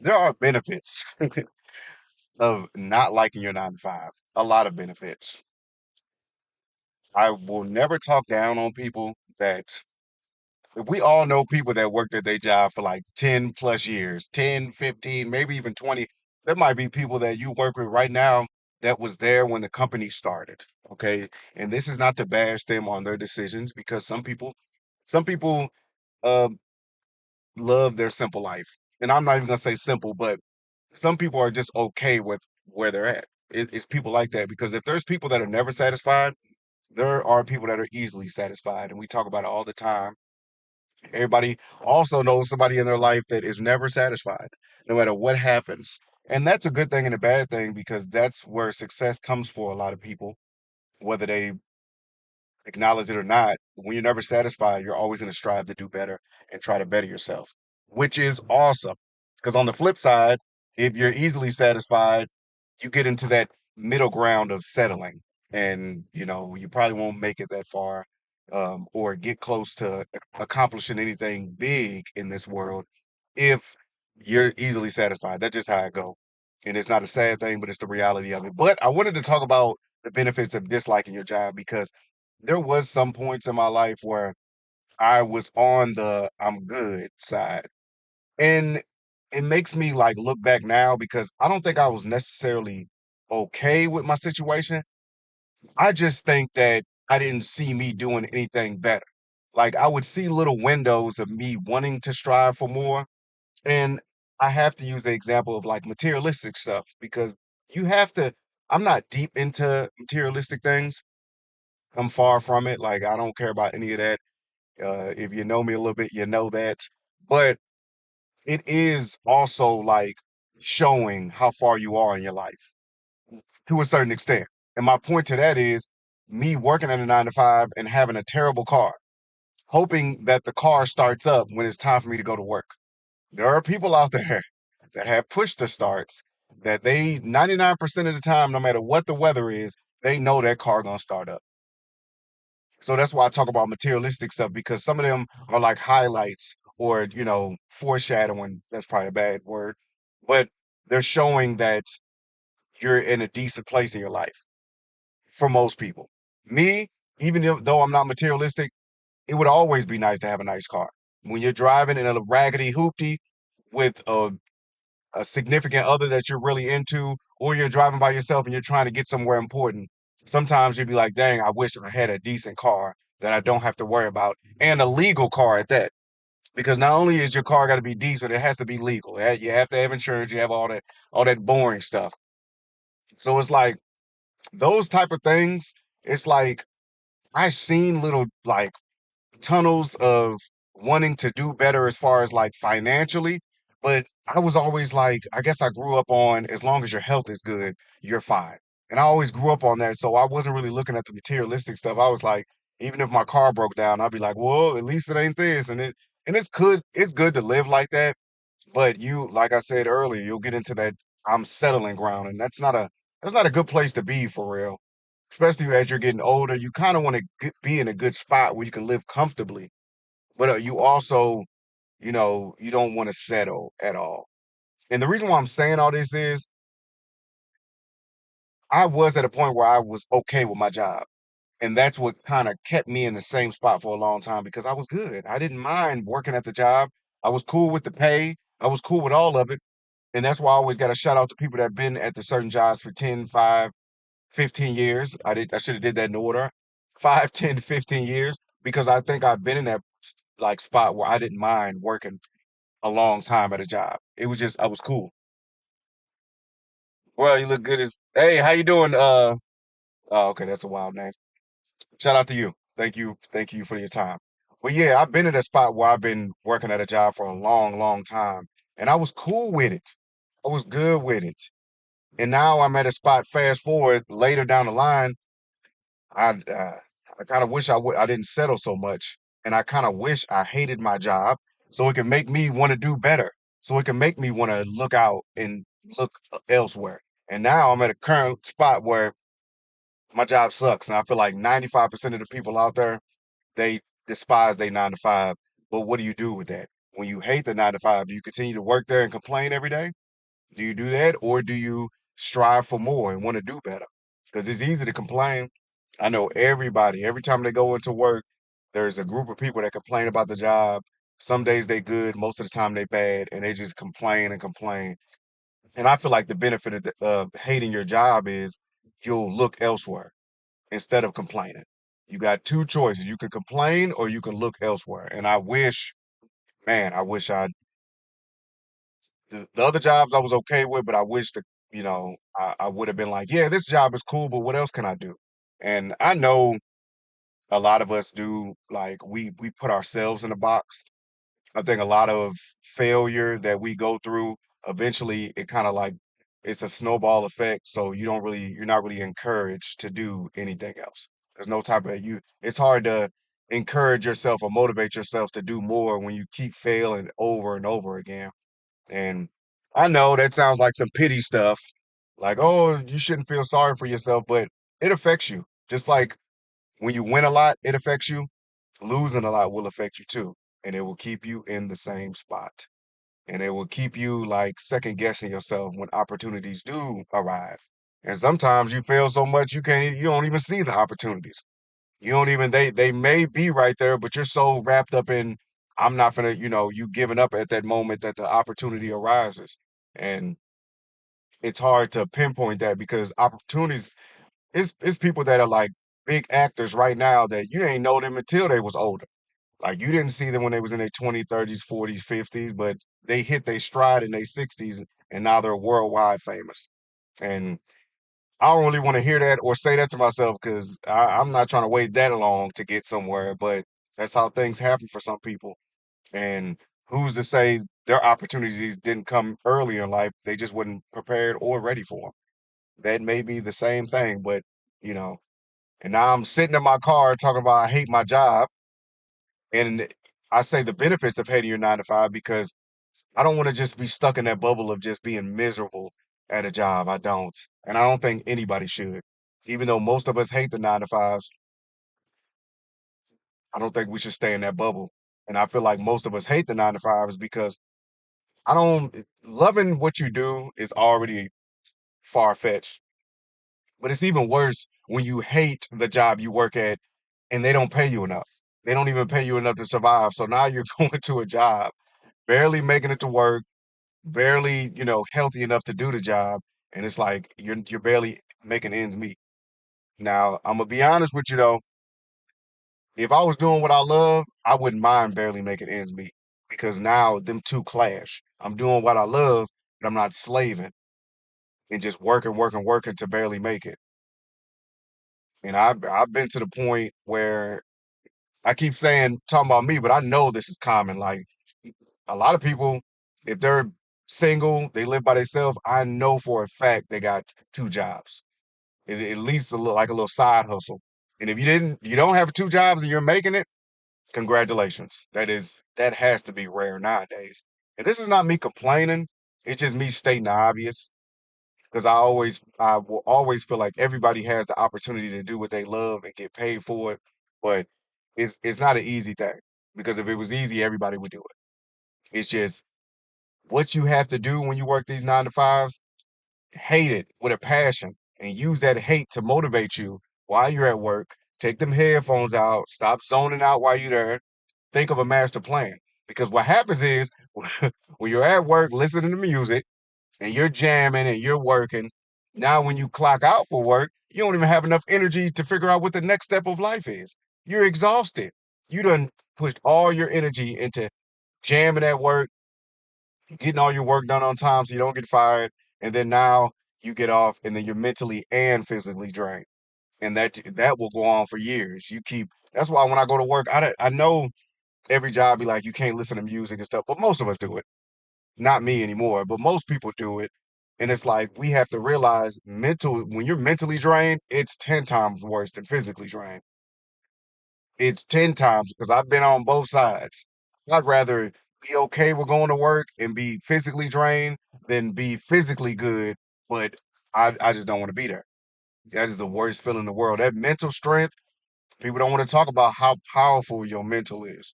there are benefits of not liking your 9 to 5. A lot of benefits. I will never talk down on people that we all know people that worked at their job for like 10 plus years, 10, 15, maybe even 20. There might be people that you work with right now that was there when the company started. Okay. And this is not to bash them on their decisions because some people uh, love their simple life. And I'm not even gonna say simple, but some people are just okay with where they're at. It's people like that because if there's people that are never satisfied, there are people that are easily satisfied, and we talk about it all the time. Everybody also knows somebody in their life that is never satisfied, no matter what happens. And that's a good thing and a bad thing because that's where success comes for a lot of people, whether they acknowledge it or not. When you're never satisfied, you're always going to strive to do better and try to better yourself, which is awesome. Because on the flip side, if you're easily satisfied, you get into that middle ground of settling, and you probably won't make it that far, or get close to accomplishing anything big in this world if you're easily satisfied. That's just how I go, and it's not a sad thing, but it's the reality of it. But I wanted to talk about the benefits of disliking your job because there was some points in my life where I was on the I'm good side. And it makes me like look back now because I don't think I was necessarily okay with my situation. I just think that I didn't see me doing anything better. Like I would see little windows of me wanting to strive for more. And I have to use the example of like materialistic stuff because you have to, I'm not deep into materialistic things. I'm far from it. Like I don't care about any of that. If you know me a little bit, you know that. But it is also like showing how far you are in your life to a certain extent. And my point to that is me working at a 9 to 5 and having a terrible car, hoping that the car starts up when it's time for me to go to work. There are people out there that have push to starts that they 99% of the time, no matter what the weather is, they know that car gonna start up. So that's why I talk about materialistic stuff because some of them are like highlights or, foreshadowing. That's probably a bad word, but they're showing that you're in a decent place in your life for most people. Me, even though I'm not materialistic, it would always be nice to have a nice car. When you're driving in a raggedy hoopty with a significant other that you're really into, or you're driving by yourself and you're trying to get somewhere important, sometimes you'd be like, dang, I wish I had a decent car that I don't have to worry about, and a legal car at that. Because not only is your car got to be decent, it has to be legal. You have to have insurance, you have all that boring stuff. So it's like those type of things, it's like I've seen little like tunnels of wanting to do better as far as like financially, but I was always like, I guess I grew up on as long as your health is good, you're fine. And I always grew up on that. So I wasn't really looking at the materialistic stuff. I was like, even if my car broke down, I'd be like, well, at least it ain't this. And it's good to live like that. But you, like I said earlier, you'll get into that I'm settling ground, and that's not a good place to be for real. Especially as you're getting older, you kind of want to be in a good spot where you can live comfortably, but you also, you don't want to settle at all. And the reason why I'm saying all this is I was at a point where I was okay with my job. And that's what kind of kept me in the same spot for a long time because I was good. I didn't mind working at the job. I was cool with the pay. I was cool with all of it. And that's why I always got to shout out to people that have been at the certain jobs for 10, 5, 15 years. I should have did that in order. 5, 10, 15 years because I think I've been in that like spot where I didn't mind working a long time at a job. It was just I was cool. Well, you look good as hey, how you doing? Oh, okay, that's a wild name. Shout out to you. Thank you for your time. But yeah, I've been in a spot where I've been working at a job for a long, long time, and I was cool with it. I was good with it. And now I'm at a spot. Fast forward later down the line, I kind of wish I didn't settle so much, and I kind of wish I hated my job so it can make me want to do better, so it can make me want to look out and look elsewhere. And now I'm at a current spot where my job sucks, and I feel like 95% of the people out there they despise their 9 to 5. But what do you do with that? when you hate the 9 to 5, do you continue to work there and complain every day? Do you do that, or do you strive for more and want to do better? Because it's easy to complain. I know everybody, every time they go into work, there's a group of people that complain about the job. Some days they good, most of the time they bad, and they just complain and complain. And I feel like the benefit of hating your job is you'll look elsewhere instead of complaining. You got two choices. You can complain or you can look elsewhere. And I wish, man, I wish the other jobs I was okay with, but I wish that, I would have been like, yeah, this job is cool, but what else can I do? And I know a lot of us do, like, we put ourselves in a box. I think a lot of failure that we go through, eventually it kind of like it's a snowball effect. So you're not really encouraged to do anything else. There's no type of it's hard to encourage yourself or motivate yourself to do more when you keep failing over and over again. And I know that sounds like some pity stuff, like, oh, you shouldn't feel sorry for yourself, but it affects you. Just like when you win a lot, it affects you. Losing a lot will affect you too. And it will keep you in the same spot. And it will keep you like second guessing yourself when opportunities do arrive. And sometimes you fail so much you don't even see the opportunities. You don't even they may be right there, but you're so wrapped up in I'm not gonna, you giving up at that moment that the opportunity arises. And it's hard to pinpoint that because opportunities is people that are like big actors right now that you ain't know them until they was older. Like you didn't see them when they was in their 20s, 30s, 40s, 50s, but they hit their stride in their 60s and now they're worldwide famous. And I don't really want to hear that or say that to myself because I'm not trying to wait that long to get somewhere, but that's how things happen for some people. And who's to say their opportunities didn't come early in life? They just wasn't prepared or ready for them. That may be the same thing, but you know, and now I'm sitting in my car talking about I hate my job. And I say the benefits of hating your 9 to 5 because I don't want to just be stuck in that bubble of just being miserable at a job. I don't. And I don't think anybody should. Even though most of us hate the 9 to 5s, I don't think we should stay in that bubble. And I feel like most of us hate the 9 to 5s because I don't loving what you do is already far fetched. But it's even worse when you hate the job you work at and they don't pay you enough. They don't even pay you enough to survive. So now you're going to a job, barely making it to work, barely, healthy enough to do the job. And it's like you're barely making ends meet. Now, I'm gonna be honest with you though. If I was doing what I love, I wouldn't mind barely making ends meet because now them two clash. I'm doing what I love, but I'm not slaving and just working, working, working to barely make it. And I've been to the point where I keep saying talking about me, but I know this is common. Like a lot of people, if they're single, they live by themselves. I know for a fact they got two jobs, at least like a little side hustle. And if you don't have two jobs and you're making it, congratulations. That has to be rare nowadays. And this is not me complaining. It's just me stating the obvious because I will always feel like everybody has the opportunity to do what they love and get paid for it, but it's not an easy thing because if it was easy, everybody would do it. It's just what you have to do when you work these 9 to 5s. Hate it with a passion and use that hate to motivate you while you're at work. Take them headphones out. Stop zoning out while you're there. Think of a master plan because what happens is when you're at work listening to music and you're jamming and you're working. Now, when you clock out for work, you don't even have enough energy to figure out what the next step of life is. You're exhausted. You done pushed all your energy into jamming at work, getting all your work done on time so you don't get fired. And then now you get off and then you're mentally and physically drained. And that will go on for years. That's why when I go to work, I know every job be like, you can't listen to music and stuff, but most of us do it. Not me anymore, but most people do it. And it's like we have to realize when you're mentally drained, it's 10 times worse than physically drained. It's 10 times because I've been on both sides. I'd rather be okay with going to work and be physically drained than be physically good, but I just don't want to be there. That is the worst feeling in the world. That mental strength, people don't want to talk about how powerful your mental is.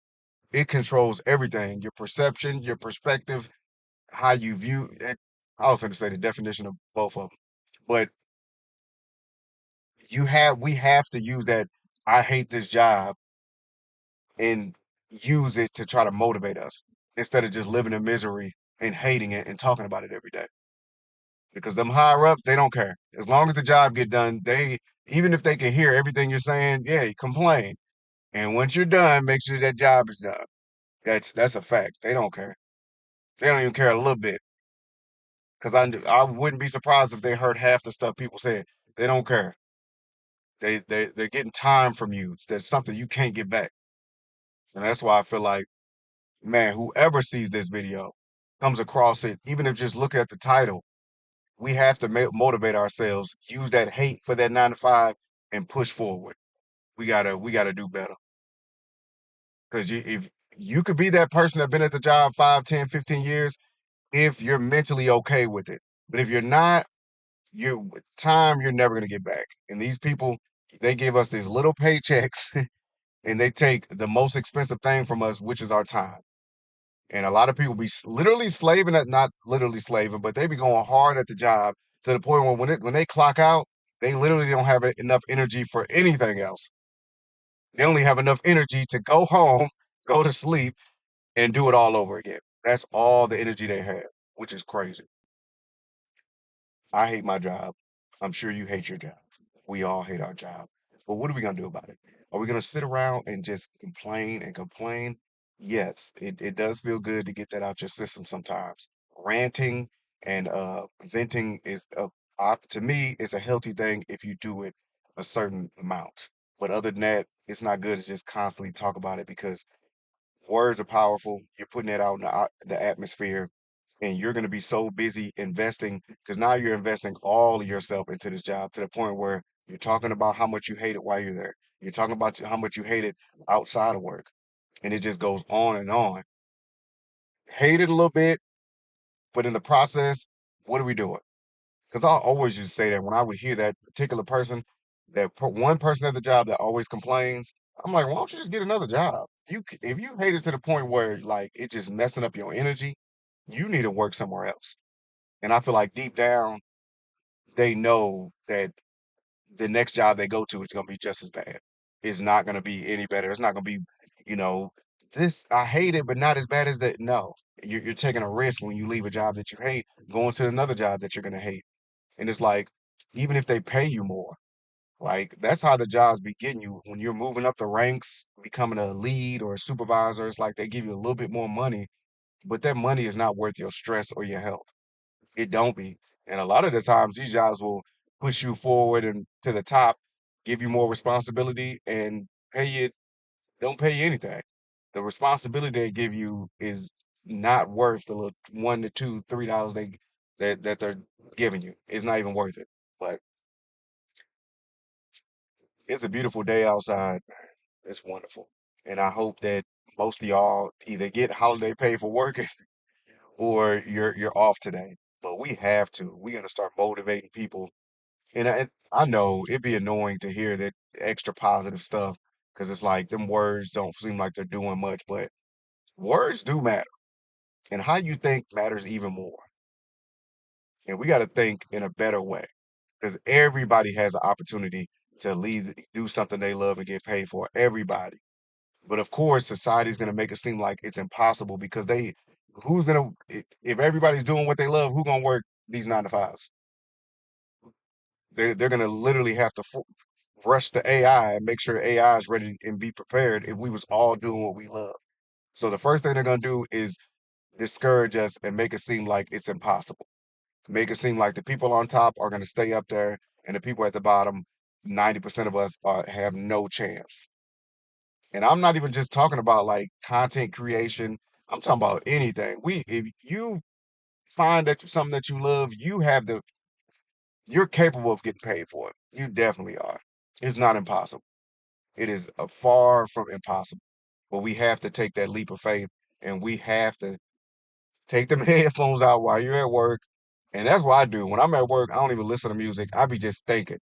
it controls everything, your perception, your perspective, how you view it. I was going to say the definition of both of them, but we have to use that I hate this job and use it to try to motivate us instead of just living in misery and hating it and talking about it every day. Because them higher ups, they don't care. As long as the job get done, they even if they can hear everything you're saying, yeah, you complain. And once you're done, make sure that job is done. That's a fact. They don't care. They don't even care a little bit. Because I wouldn't be surprised if they heard half the stuff people said. They don't care. They're getting time from you. That's something you can't get back. And that's why I feel like, man, whoever sees this video comes across it, even if just look at the title, we have to motivate ourselves, use that hate for that 9 to 5 and push forward. We gotta do better. Because if you could be that person that been at the job 5, 10, 15 years, if you're mentally okay with it. But if you're not, you time you're never gonna get back. And these people, they give us these little paychecks and they take the most expensive thing from us, which is our time. And a lot of people be literally slaving at not literally slaving, but they be going hard at the job to the point where when they clock out, they literally don't have enough energy for anything else. They only have enough energy to go home, go to sleep, and do it all over again. That's all the energy they have, which is crazy. I hate my job. I'm sure you hate your job. We all hate our job. But what are we gonna do about it? Are we gonna sit around and just complain and complain? Yes, it does feel good to get that out your system sometimes. Ranting and venting is to me is a healthy thing if you do it a certain amount. But other than that, it's not good to just constantly talk about it because words are powerful. You're putting it out in the atmosphere, and you're going to be so busy investing because now you're investing all of yourself into this job to the point where you're talking about how much you hate it while you're there. You're talking about how much you hate it outside of work, and it just goes on and on. Hate it a little bit, but in the process, what are we doing? Because I always used to say that when I would hear that particular person, one person at the job that always complains, I'm like, why don't you just get another job? If you hate it to the point where like it just messing up your energy, you need to work somewhere else. And I feel like deep down, they know that the next job they go to is going to be just as bad. It's not going to be any better. It's not going to be, you know, this, I hate it, but not as bad as that. No, you're taking a risk when you leave a job that you hate, going to another job that you're going to hate. And it's like, even if they pay you more, like that's how the jobs be getting you. When you're moving up the ranks, becoming a lead or a supervisor, it's like they give you a little bit more money, but that money is not worth your stress or your health. It don't be. And a lot of the times these jobs will push you forward and to the top, give you more responsibility and pay you don't pay you anything. The responsibility they give you is not worth the little $1 to $2, $3 that they're giving you. It's not even worth it. But it's a beautiful day outside. It's wonderful. And I hope that most of y'all either get holiday pay for working or you're off today. But we have to. We got to start motivating people. And I know it'd be annoying to hear that extra positive stuff because it's like them words don't seem like they're doing much, but words do matter. And how you think matters even more. And we got to think in a better way because everybody has an opportunity to leave, do something they love and get paid for. Everybody. But of course, society's going to make it seem like it's impossible because who's going to, if everybody's doing what they love, who's going to work these 9 to 5s? They're going to literally have to rush the AI and make sure AI is ready and be prepared if we was all doing what we love. So the first thing they're going to do is discourage us and make it seem like it's impossible. Make it seem like the people on top are going to stay up there and the people at the bottom, 90% of us have no chance. And I'm not even just talking about like content creation. I'm talking about anything. If you find that something that you love, you're capable of getting paid for it. You definitely are. It's not impossible. It is far from impossible. But we have to take that leap of faith and we have to take them headphones out while you're at work. And that's what I do. When I'm at work, I don't even listen to music. I be just thinking,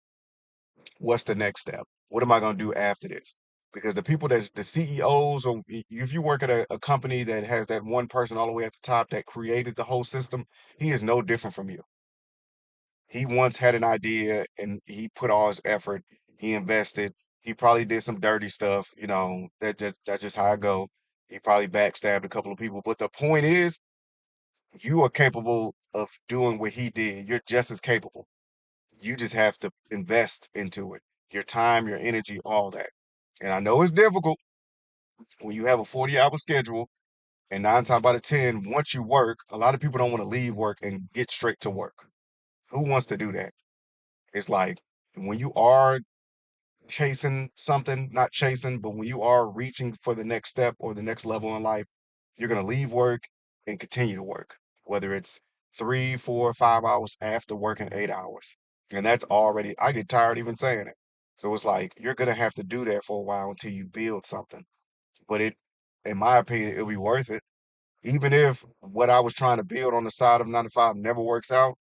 what's the next step? What am I going to do after this? because the people that's the CEOs, or if you work at a company that has that one person all the way at the top that created the whole system, he is no different from you. He once had an idea and he put all his effort, he invested, he probably did some dirty stuff, that's just how I go. He probably backstabbed a couple of people. But the point is, you are capable of doing what he did. You're just as capable. You just have to invest into it. Your time, your energy, all that. And I know it's difficult when you have a 40-hour schedule, and nine times out of 10, once you work, a lot of people don't want to leave work and get straight to work. Who wants to do that? It's like when you are chasing something, not chasing, but when you are reaching for the next step or the next level in life, you're going to leave work and continue to work, whether it's 3, 4, 5 hours after working 8 hours. And that's already, I get tired even saying it. So it's like you're going to have to do that for a while until you build something. But in my opinion, it'll be worth it. Even if what I was trying to build on the side of 9 to 5 never works out,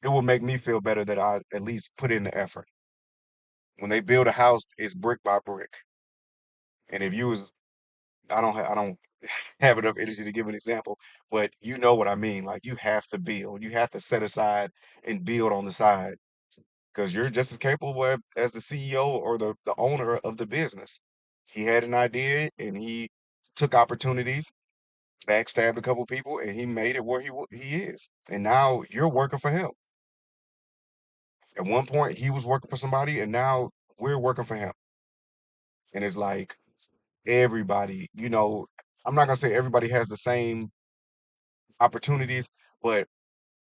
it will make me feel better that I at least put in the effort. When they build a house, it's brick by brick. And if you was, I don't have enough energy to give an example, but you know what I mean. Like you have to build, you have to set aside and build on the side because you're just as capable as the CEO or the owner of the business. He had an idea and he took opportunities, backstabbed a couple people, and he made it where he is. And now you're working for him. At one point, he was working for somebody, and now we're working for him. And it's like everybody, I'm not gonna say everybody has the same opportunities, but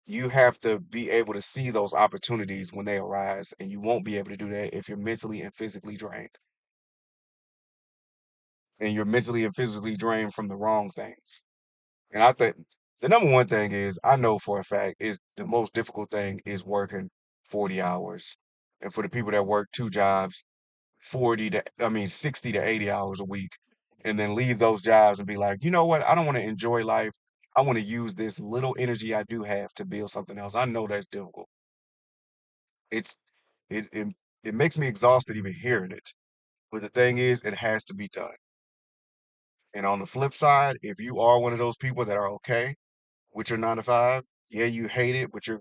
you have to be able to see those opportunities when they arise, and you won't be able to do that if you're mentally and physically drained. And you're mentally and physically drained from the wrong things. And I think the number one thing is I know for a fact is the most difficult thing is working 40 hours. And for the people that work two jobs, 60 to 80 hours a week, and then leave those jobs and be like, you know what? I don't want to enjoy life. I want to use this little energy I do have to build something else. I know that's difficult. It's it it, it makes me exhausted even hearing it. But the thing is, it has to be done. And on the flip side, if you are one of those people that are okay with your 9 to 5, yeah, you hate it, but you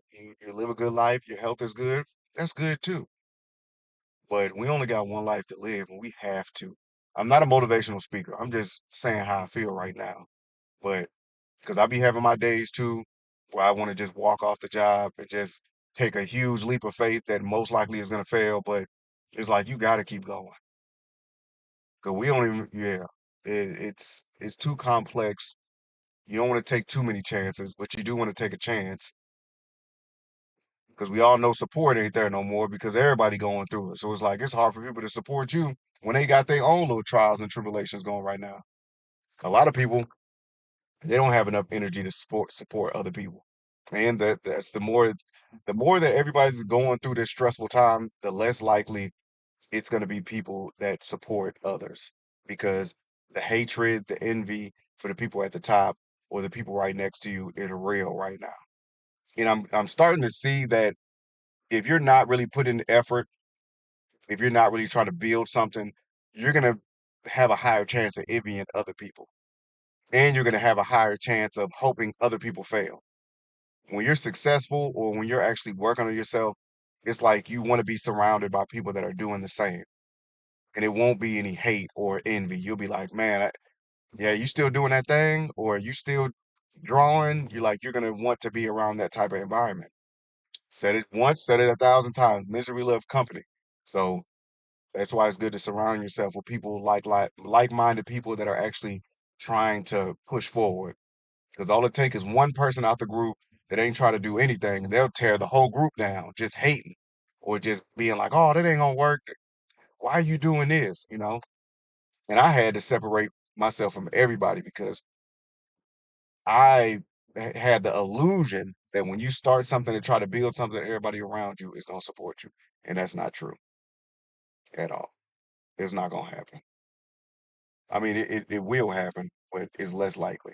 live a good life, your health is good, that's good too. But we only got one life to live and we have to. I'm not a motivational speaker. I'm just saying how I feel right now. But because I be having my days too where I want to just walk off the job and just take a huge leap of faith that most likely is gonna fail. But it's like you gotta keep going. Cause we don't even it's too complex. You don't want to take too many chances, but you do want to take a chance because we all know support ain't there no more because everybody going through it. So it's like it's hard for people to support you when they got their own little trials and tribulations going right now. A lot of people they don't have enough energy to support other people, and that's the more that everybody's going through this stressful time, the less likely it's going to be people that support others because the hatred, the envy for the people at the top or the people right next to you is real right now. And I'm starting to see that if you're not really putting the effort, if you're not really trying to build something, you're gonna have a higher chance of envying other people. And you're gonna have a higher chance of hoping other people fail. When you're successful or when you're actually working on yourself, it's like you want to be surrounded by people that are doing the same. And it won't be any hate or envy. You'll be like, man, yeah, you still doing that thing or you still drawing? You're gonna want to be around that type of environment. Said it once, said it 1,000 times. Misery loves company. So that's why it's good to surround yourself with people like-minded people that are actually trying to push forward. Because all it takes is one person out the group that ain't trying to do anything, and they'll tear the whole group down, just hating or just being like, "Oh, that ain't gonna work. Why are you doing this?" And I had to separate myself from everybody because I had the illusion that when you start something to try to build something, everybody around you is gonna support you, and that's not true at all. It's not gonna happen. I mean, it will happen, but it's less likely.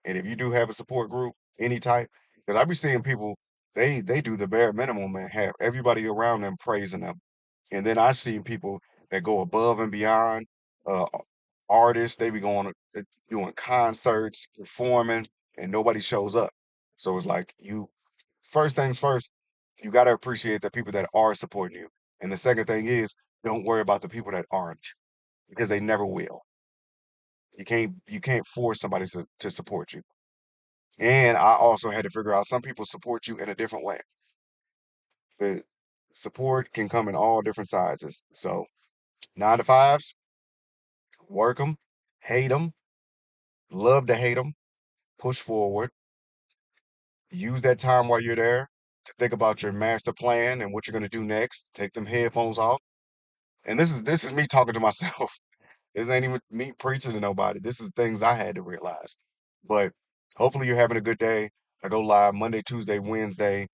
And if you do have a support group, any type, because I be seeing people, they do the bare minimum and have everybody around them praising them. And then I see people that go above and beyond. uh, artists. They be going doing concerts, performing, and nobody shows up. So it's like you first things first, you got to appreciate the people that are supporting you. And the second thing is, don't worry about the people that aren't because they never will. You can't force somebody to support you. And I also had to figure out some people support you in a different way. The support can come in all different sizes. So 9 to 5s, work them, hate them, love to hate them, push forward. Use that time while you're there to think about your master plan and what you're going to do next. Take them headphones off. And this is me talking to myself. This ain't even me preaching to nobody. This is things I had to realize. But hopefully you're having a good day. I go live Monday, Tuesday, Wednesday,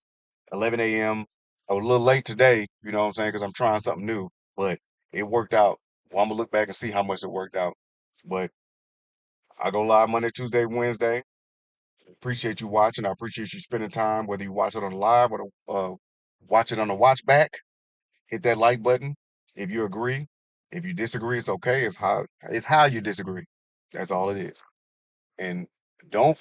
11 a.m. A little late today, you know what I'm saying? Because I'm trying something new, but it worked out. Well, I'm gonna look back and see how much it worked out. But I go live Monday, Tuesday, Wednesday. Appreciate you watching. I appreciate you spending time, whether you watch it on the live or watch it on the watch back. Hit that like button if you agree. If you disagree, it's okay. It's how you disagree. That's all it is. And don't forget.